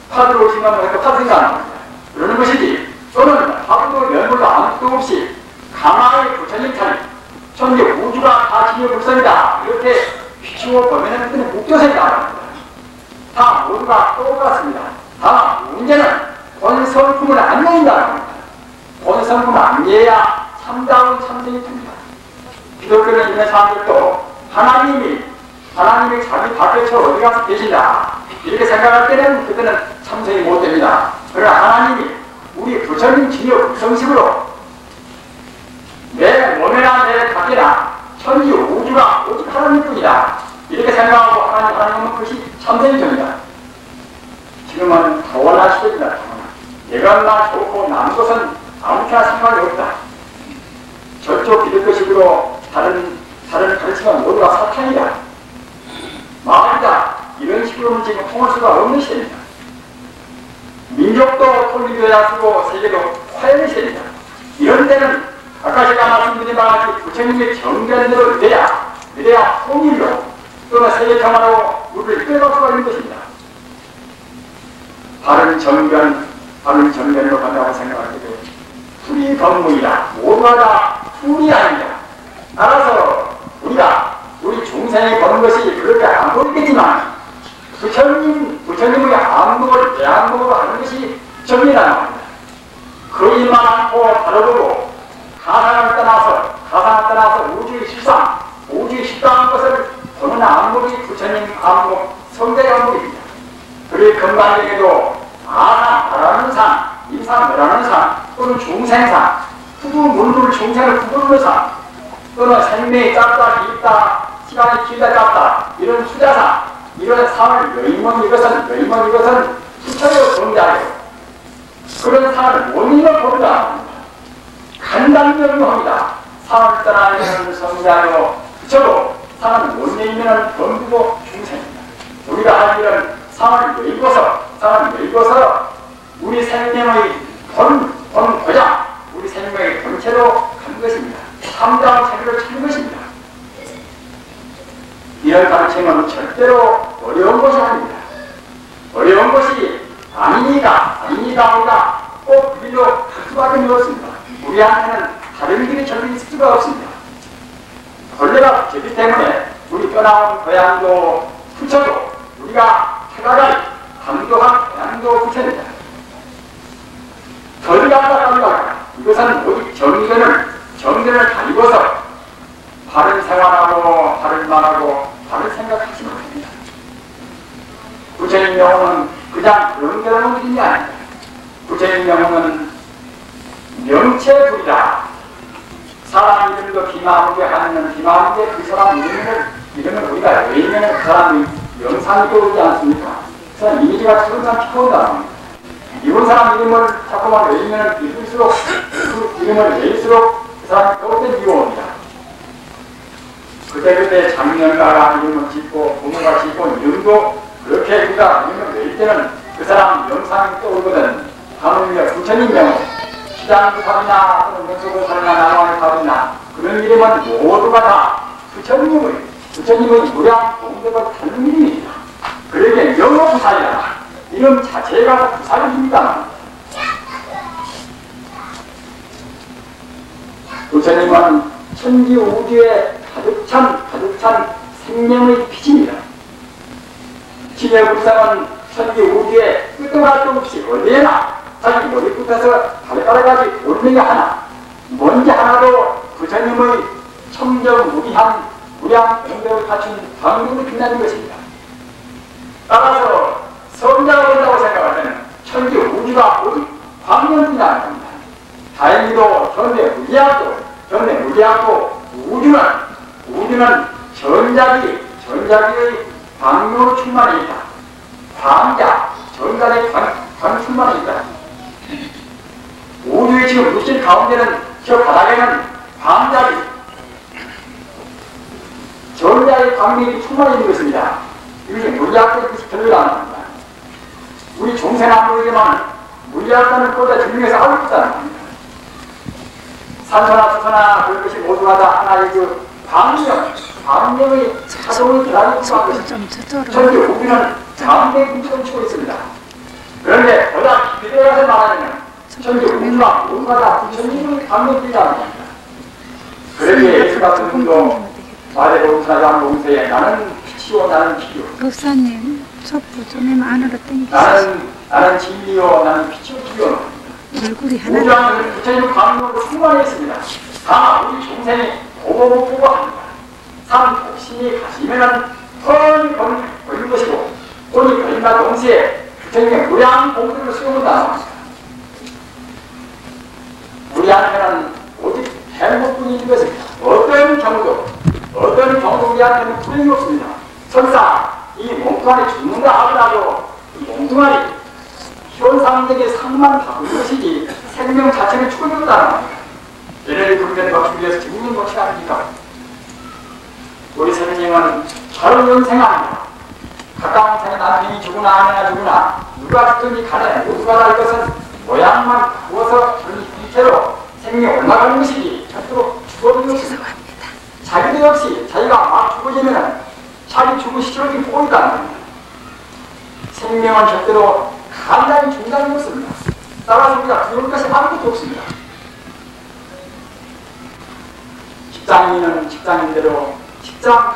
Speaker 1: 화두로 의심하면 그 화두가 안 합니다. 그러는 것이지, 또는 화두도 연구도 아무것도 없이 강화의 부처님 차림, 천지 우주가 다 지의 불성이다, 이렇게 비추어 보면은 그는 목조선이다 합니다. 다 모두가 똑같습니다. 다만 문제는 본성품을 안내인다는 겁니다. 본성품을 안내야 참다운 참선이 됩니다. 기독교를 있는 사람들도 하나님이 자기 밖에 저 어디 가서 계신다, 이렇게 생각할 때는 그때는 참선이 못 됩니다. 그러나 하나님이 우리 부처님 지녀 구성식으로 내 몸이나 내 밖이나 천지 우주가 오직 하나님뿐이다, 이렇게 생각하고 하나님은 그것이 참선이 됩니다. 지금은 타원화 시대입니다. 내가 나 좋고 남은 것은 아무렇게나 상관이 없다. 저쪽 기독교식으로 다른 가르치면 모두가 사탄이다, 마을이다, 이런 식으로는 지금 통할 수가 없는 시대입니다. 민족도 통일되어야 쓰고 세계도 화해의 시대입니다. 이런 때는 아까 제가 말씀드린 바와 같이 부처님의 정견대로 이래야 통일로 또는 세계 평화로 우리를 이끌어갈 수가 있는 것입니다. 바른 정견으로 간다고 생각할 때도 풀이 법무이다, 모두가 다 풀이 아닙니다. 따라서 우리 중생이 보는 것이 그렇게 안 보이겠지만 부처님의 안목을 내 안목으로 하는 것이 정리라는 말입니다. 그 일만 않고 다르고 가상을 떠나서 우주의 실상한 것을 보는 안목이 부처님 안목, 성자의 안목입니다. 그리고 건강에게도 아상이라는 상, 인상이라는 상, 또는 중생상, 문물 중생을 구분하는 상, 또는 생명이 짧다 길다, 시간이 길다 짧다, 이런 수자상, 이런 상을 여임은 이것은 수차로 정자예요. 그런 상을 못 읽어 보리라 합니다. 간단명료합니다. 상을 떠나는 성자요, 부처도 상을 못 읽으면 범주고 중생입니다. 우리가 할 일은 상을 읽어서 우리 생명의 본 고장, 우리 생명의 본체로 가는 것입니다. 참다운 체계를 찾는 것입니다. 이런 가르침은 절대로 어려운 것이 아닙니다. 어려운 것이 아니니까 우리가 꼭 길로 갈 수밖에 없습니다. 우리한테는 다른 길이 절대 있을 수가 없습니다. 본래가 부처이기 때문에 우리 떠나온 고향도 부처도 우리가 생각할 강도한 고향도 부처입니다. 거리가 이것은 오직 정견을 가리고서 바른 생활하고 바른 말하고 바른 생각하시면 됩니다. 부처님 명호는 그냥 그런 결혼을 드린 게 아닙니다. 부처님 명호는 명체불이다. 사람 이름도 비마하게 하는 비마하게 그 사람 이름을 우리가 외우면 그 사람이 영상이 떠오르지 않습니까? 그 사람 이미지가 항상 피어온다. 이런 사람 이름을 자꾸만 외우면 읽을수록 그 이름을 외울수록 그 사람이 떠오르는 이유가 옵니다. 그때 장년가가 이름을 짓고 부모가 짓고 이름도 그렇게 우리가 이름을 외울 때는 그 사람 영상이 떠오르거든. 하물며 부처님 명호, 시장부탑이나 또는 명소보살이나 나왕의 탑이나 그런 이름은 모두가 다 부처님의 무량 공덕을 다른 이름입니다. 그러기에 명호부살이라 이름 자체가 부살입니다. 부처님은 천지 우주에 가득 찬 생명의 빛입니다. 지혜불상은 천지 우주에 끝도 갈 것 없이 어디에나 자기 머리끝에서 발가락까지 올리는 게 하나, 뭔지 하나도 부처님의 청정무비한 무량 행동을 갖춘 방법으로 빛나는 것입니다. 따라서 성자가 온다고 생각할 때는 천지 우주가 모두 광명뿐이라는 겁니다. 다행히도 현대 물리학도 우주는 전자기의 광명으로 충만해 있다. 전자의 광 충만해 있다. 우주의 지금 물질 가운데는 저 바닥에는 전자의 광명이 충만해 있는 것입니다. 이것이 물리학도 별로라는 겁니다. 우리 종세는 안 모르지만 물리학과는 그것을 증명해서 알고 있다는 겁니다. 산소나 수소나 그런 것이 모두가 다 하나의 그 광명의 자동을 기다리고 있는 것입니다. 전체 우주는 광명이 뭉쳐치고 있습니다. 그런데 보다 깊이 들어가서 말하면 전체 우주가 모두가 다 부처님의 광명이라는 겁니다. 그러기에 예수 같은 분도 마대복음사나 양복음사에 나는 빛이요 나는 빛이요.
Speaker 2: 목사님 촛불 좀 안으로 당기세요.
Speaker 1: 나는 진리요 나는 빛이요 빛이요.
Speaker 2: 얼굴이 하나.
Speaker 1: 우주는 부처님 광명으로 충만해 있습니다. 다만 우리 종생이 보고 합니다. 산 독신이 가시면은 뻔히 걸린 것이고 뻔히 걸린과 동시에 부처님의 무량 공들을 수용한다는 겁니다. 무량하면 오직 행복뿐이 있는 것입니다. 어떤 경우도 우리한테는 불행이 없습니다. 설사 이 몸뚱아리 죽는다 하더라도 이 몸뚱아리 현상적인 상만 바꾸는 것이지 생명 자체는 죽어졌다는 겁니다. 얘네를 그렇게 맞추기 위해서 죽는 것이 아닙니까? 우리 선생님은 바로 연생합니다. 가까운 생에 남편이 죽으나 아내가 죽으나 누가 죽든지 간에 모두가 날 것은 모양만 바꾸어서 전 형태로 생명이 올라가는 것이지 절대로 죽어버리는 것입니다. 자기도 역시 자기가 막 죽어지면 자기 죽은 시절이 보인다는 겁니다. 생명은 절대로 간단히 중단이 없습니다. 따라서 우리가 두려울 것이 아무것도 없습니다. 직장인은 직장인대로 직장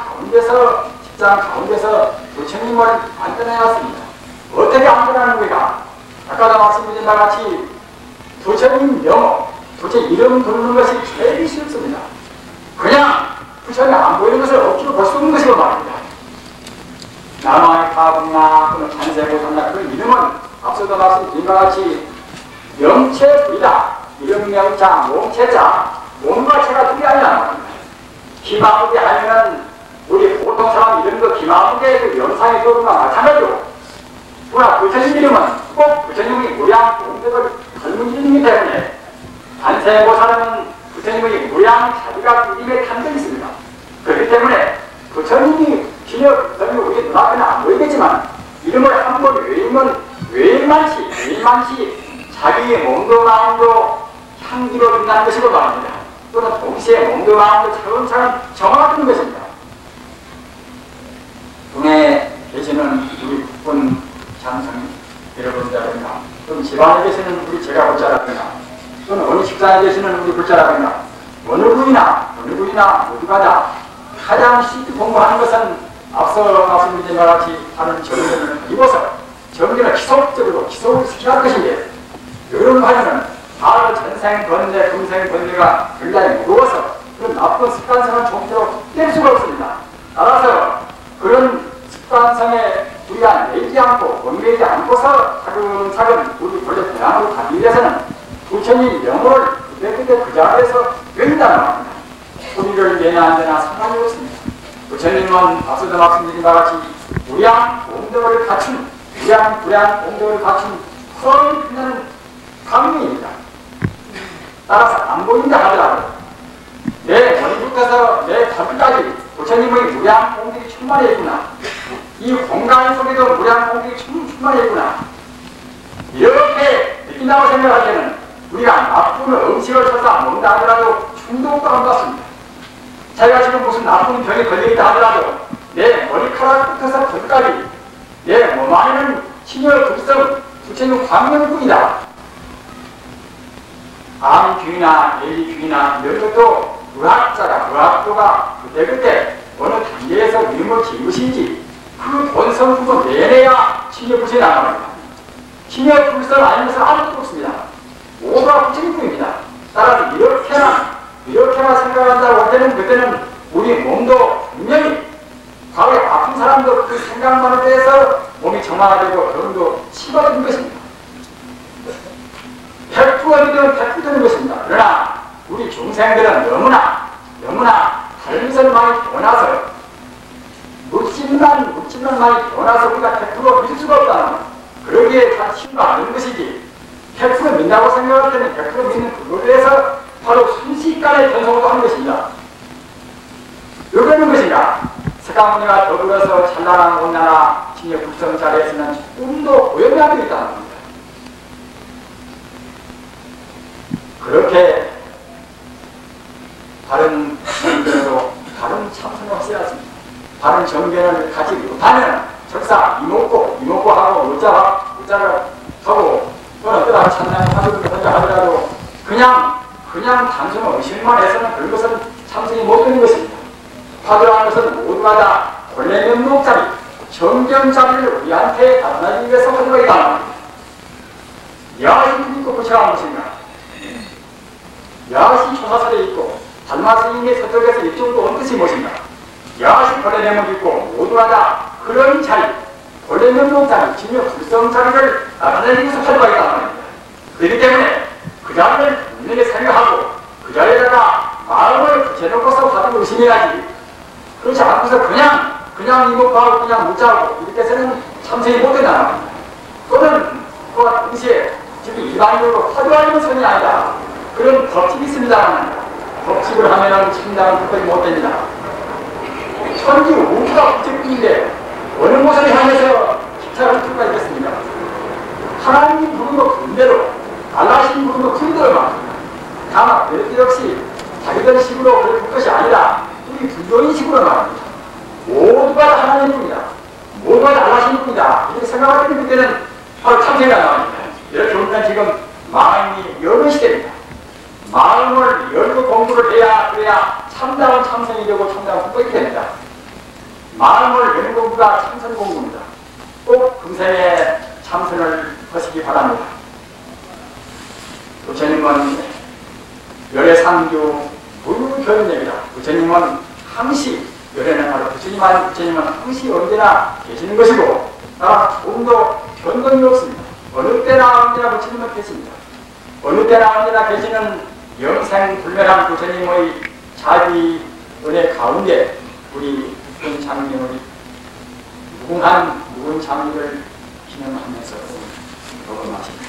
Speaker 1: 가운데서 부처님을 안전해왔습니다. 어떻게 안전하는 거야? 아까도 말씀드린 바와 같이 부처님 명호, 부처 이름 부르는 것이 제일 쉽습니다. 그냥 부처님 안 보이는 것을 억지로 볼 수 없는 것이고 말입니다. 남왕의 파분나 또는 찬세보살나 그 이름은 앞서도 말씀드린 바와 같이 명체부이다. 이름 명자, 몸체자, 몸과 체가 둘이 아니라는 겁니다. 기마무게 하면은 우리 보통 사람 이름도 기마무게 그 영상의 교류가 마찬가지고 그러나 부처님 이름은 꼭 부처님의 무량 공덕을 닮은 이름이기 때문에 관세보살은 부처님의 무량 자비가 그림에 탄생이 있습니다. 그렇기 때문에 부처님이 기력, 부처님이 우리 눈앞에는 안 보이겠지만 이름을 한번 외우면 외일만치 자기의 몸도 마음도 향기로 빛나는 것이고 말입니다. 또는 동시에 몸도 마음도 차근차근 정화하는 것입니다. 동해에 계시는 우리 국군 장성 여러분들이나 또는 집안에 계시는 우리 제가부자라든가 또는 어느 식당에 계시는 우리 부자라든가 어느 부위나 모두가 다 가장 쉽게 공부하는 것은 앞서 말씀드린 것 같이 하는 정전을 입어서 정전을 기속을 시켜야 할 것인데 이런 과정은 바로 전생 번뇌, 금생 번뇌가 굉장히 무거워서 그런 나쁜 습관성을 종대로 뗄 수가 없습니다. 따라서 그런 습관성에 우리가 내지 않고 원매지 않고서 차근차근 우리 본래 대안으로 가기 위해서는 부처님 명호를 그때 그 자리에서 외운다는 겁니다. 우리를 내나 안 되나 상관이 없습니다. 부처님은 앞서도 말씀드린 바와 같이 무량 공덕을 갖춘 무량 공덕을 갖춘 서로 빛나는 강명입니다. 따라서 안 보인다 하더라도 내 머리부터서 내 발끝까지 부처님의 무량 공덕이 충만해 있구나. 이 공간 속에도 무량 공덕이 충만해 있구나. 이렇게 느낀다고 생각할 때는 우리가 나쁜 음식을 쳐서 먹는다 하더라도 충동도 안 받습니다. 자기가 지금 무슨 나쁜 병에 걸려있다 하더라도 내 머리카락부터서 발끝까지 내 몸 안에는 친열 극성 부처님 광명뿐이다. 암균이나 예리균이나 이런 것도 의학도가 그때 어느 단계에서 위임을 지으신지 그 본성부터 내내야 친열 부처에 나갑니다. 신여 불설 아닌 것은 아무것도 없습니다. 모두가 부처님뿐입니다. 따라서 이렇게나 생각한다고 할 때는 그때는 우리 몸도 분명히 과거에 아픈 사람도 그 생각만에 대해서 몸이 정화되고 병도 치료되는 것입니다. 100%가 되면 100% 되는 것입니다. 그러나 우리 중생들은 너무나 다른 것을 많이 변화서 묻지만 많이 변화서 우리가 100% 믿을 수가 없다는 그러기에 다 치유가 안 되는 것이지 100% 믿는다고 생각할 때는 100% 믿는 그거에 대해서 바로 순식간에 변성도 하는 것입니다. 왜 그러는 것인가? 석가모니가 더불어서 찬란한 온나라 신여 불성 자리에서는 조금도 고연이 안 되어 있다는 겁니다. 그렇게 다른 정견으로 다른 참선을 하셔야습니다. 다른 정견을 가지고 못하면 적사 이목구하고 문자를 하고 또는 어떠한 찬양의 화두를 하더라도 그냥 단순한 의심만 해서는 그런 것은 참선이 못 되는 것입니다. 화두라는 것은 모두가 다 본래 면목자리, 정견자리를 우리한테 나타나기 위해서 화두가 있다는 겁니다. 야시 있고 부처가 무엇인가? 야시 조사설에 있고 달마스님의 서쪽에서 이쪽으로 온 뜻이 무엇인가? 야시 본래 면목이 있고 모두가 다 그런 자리, 본래 면목자리, 진여 불성자리를 나타내기 위해서 화두가 있다는 겁니다. 그렇기 때문에 그 자리를 분명히 생각하고 그 자리에다가 마음을 붙여놓고서 화두를 의심해야지. 그렇지 않고서 그냥 이목하고 그냥 묻자고 이렇게 해서는 참선이 못된다는 겁니다. 또는 그와 동시에 지금 일반적으로 화두하는 선이 아니다. 그런 법칙이 있습니다만 법칙을 하면은 참다운 불법이 못됩니다. 천지 우주가 법칙인데 어느 곳을 향해서 기차를 풀 수가 있겠습니까? 하나님 부르는 군대로 알라신 부르는 군대로만 다만 그렇게 역시 자기들 식으로 그럴 것이 아니라 우리 불교인 식으로 말합니다. 모두가 다 하나님입니다. 모두가 다 알라신입니다. 이렇게 생각할 때는 그때는 바로 참새가 나옵니다. 이렇게 보면 지금 마음이 여는 시대입니다. 마음을 열고 공부를 해야 그래야 참다운 참선이 되고 참다운 공부가 됩니다. 마음을 여는 공부가 참선 공부입니다. 꼭 금생에 참선을 하시기 바랍니다. 부처님은 열애상주 불교인입니다. 부처님은 항시 열애는 바로 부처님은 항시 언제나 계시는 것이고 조금도 변동이 없습니다. 어느 때나 언제나 부처님은 계십니다. 어느 때나 언제나 계시는 영생불멸한 부처님의 자비 은혜 가운데 우리 묵은 장님의 무궁한 장미를 기념하면서 녹음하십니다.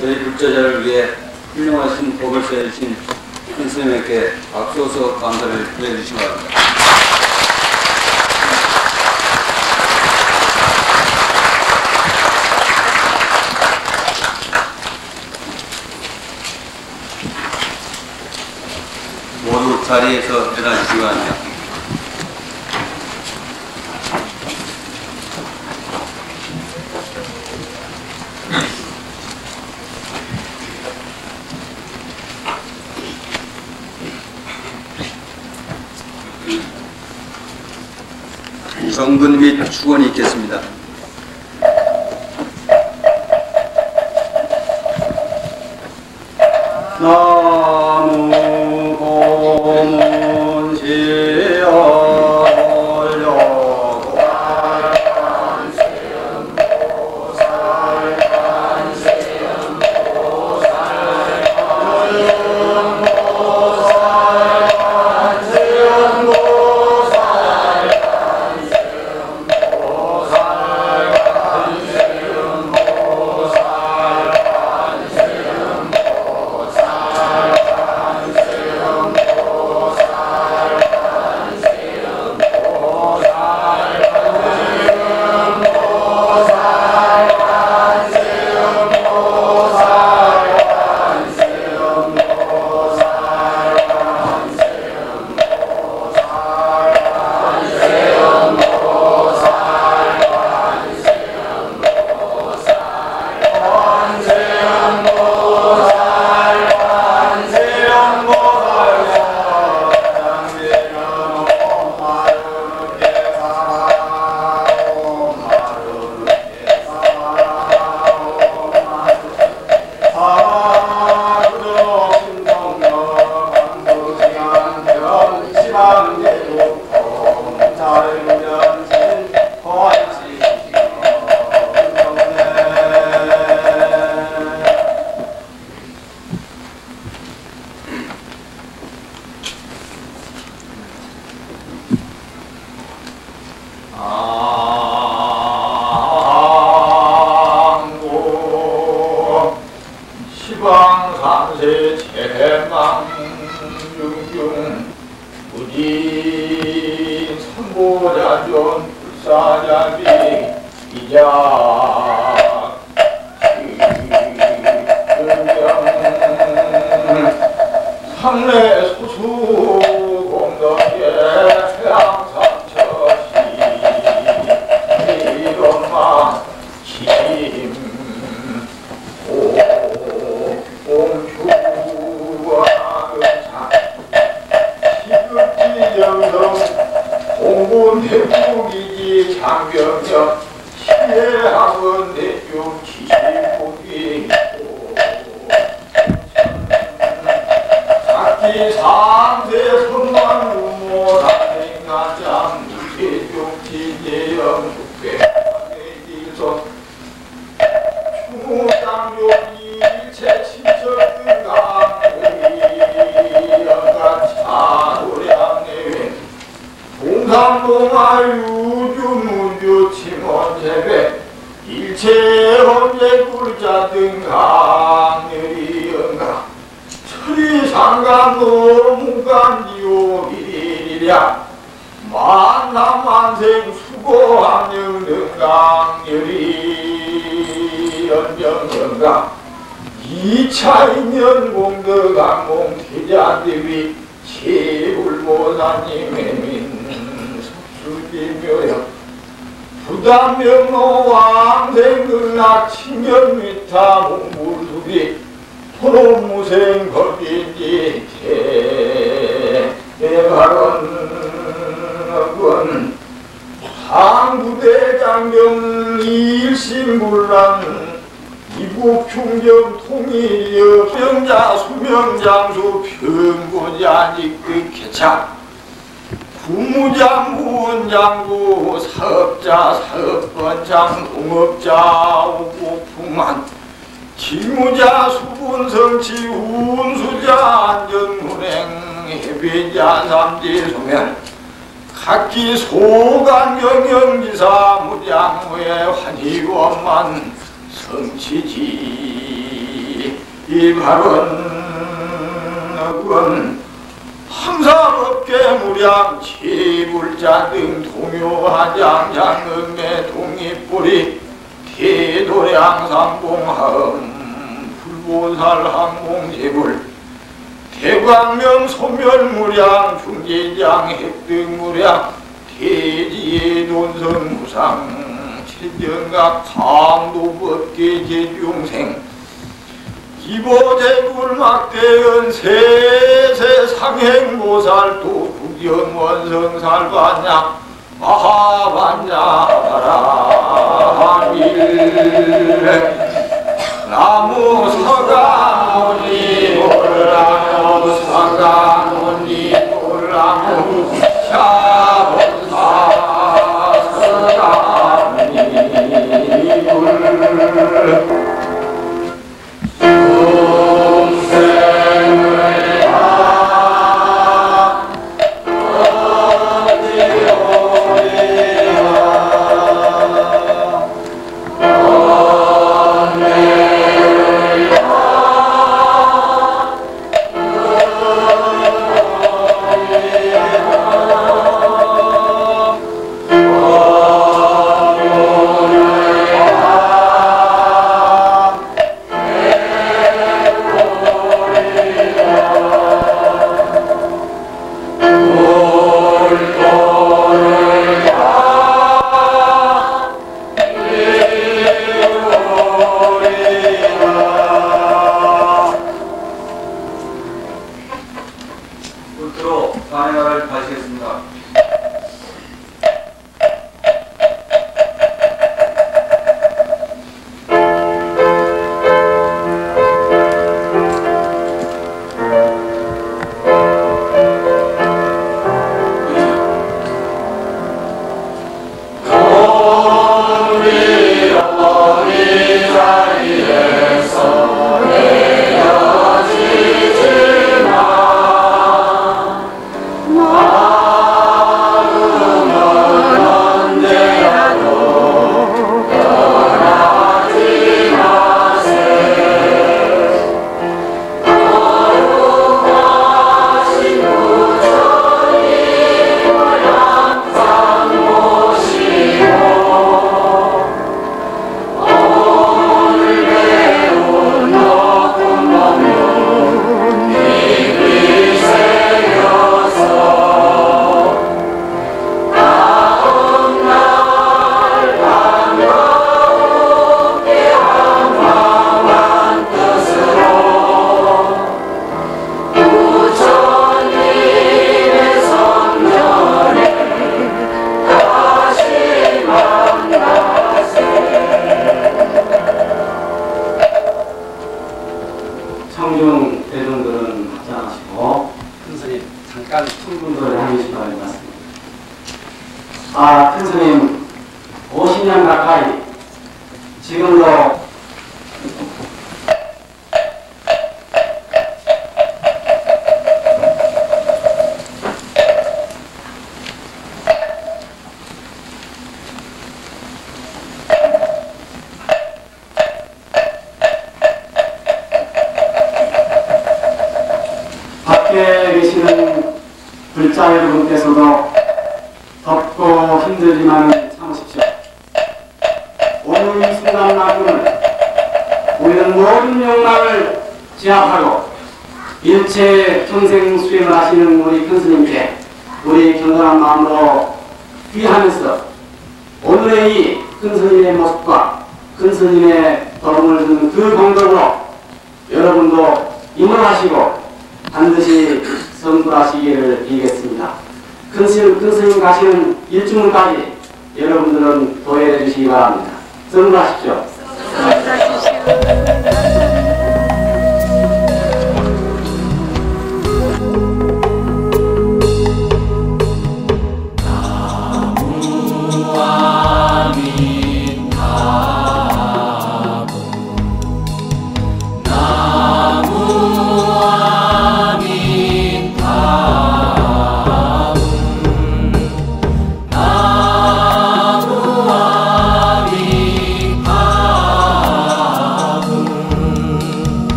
Speaker 3: 저희 불자자를 위해 훌륭하신 법을 써주신 큰 스님에게 박수어서 감사를 보내주시기 바랍니다. 모두 자리에서 일어나시기 바랍니다. 정분 및 축원이 있겠습니다. 나무 고문지어 올려고
Speaker 4: 상례 소수 공덕에 항상 처시 이런마 힘 공주와 은사 시급지 영성 공군 대국이지 장병력 시해학원 대중 지식국이 작기 상세 선만 유모 다행가장 대중 지대영 국배의 일선 충무장용이 일체 친척들 강의 영가 차도량 내외 동산동아 유주문주 침원재배 일체 헌재 굴자 등 강렬이 영가 철이상간 노무간지오 일이랴 만남만생 수고함령 등 강렬이 연정영가 이차인연 공덕항공 태자대위 제불보사님의 수지묘역 부담명로 왕생극락 친견미타 몽불수비 토론무생 법인지 대발언권 상부대장경 일심불란 이국충정 통일여 병자 수명장수 병고자직득 개차 부무장 부원장부 사업자 사업번장 농업자 오고풍만 기무자 수분성치 운수자 안전운행 해변자 삼지소면 각기 소간경영지사 무장무의 환희원만 성치지 이 발언은 함사법계 무량 치불자 등 동요하장 장음의 동입불이 태도량 상봉하음 불보살 항공제불 대광명 소멸무량 중계장 획득무량 태지의 논성무상 체정각 강도법계 제중생 기보제불 막대연 세세 상행보살 또 국연원성살반야 마하반야 바라밀 나무 서가모니 올라무 서가모니 올라무 샤본사 서가모니
Speaker 5: 지금도 밖에 계시는 불자 여러분께서도 덥고 힘들지만 참으십시오. 오늘 이 순간만큼은 우리는 모든 욕망을 제압하고 일체 평생 수행을 하시는 우리 큰 스님께 우리 경건한 마음으로 귀하면서 오늘의 이 큰 스님의 모습과 큰 스님의 도움을 주는 그 공덕으로 여러분도 임원하시고 반드시 성불하시기를 빌겠습니다. 큰 스님 가시는 일주문까지 여러분들은 도해해 주시기 바랍니다. 성불하십시오.
Speaker 2: 성불하십시오.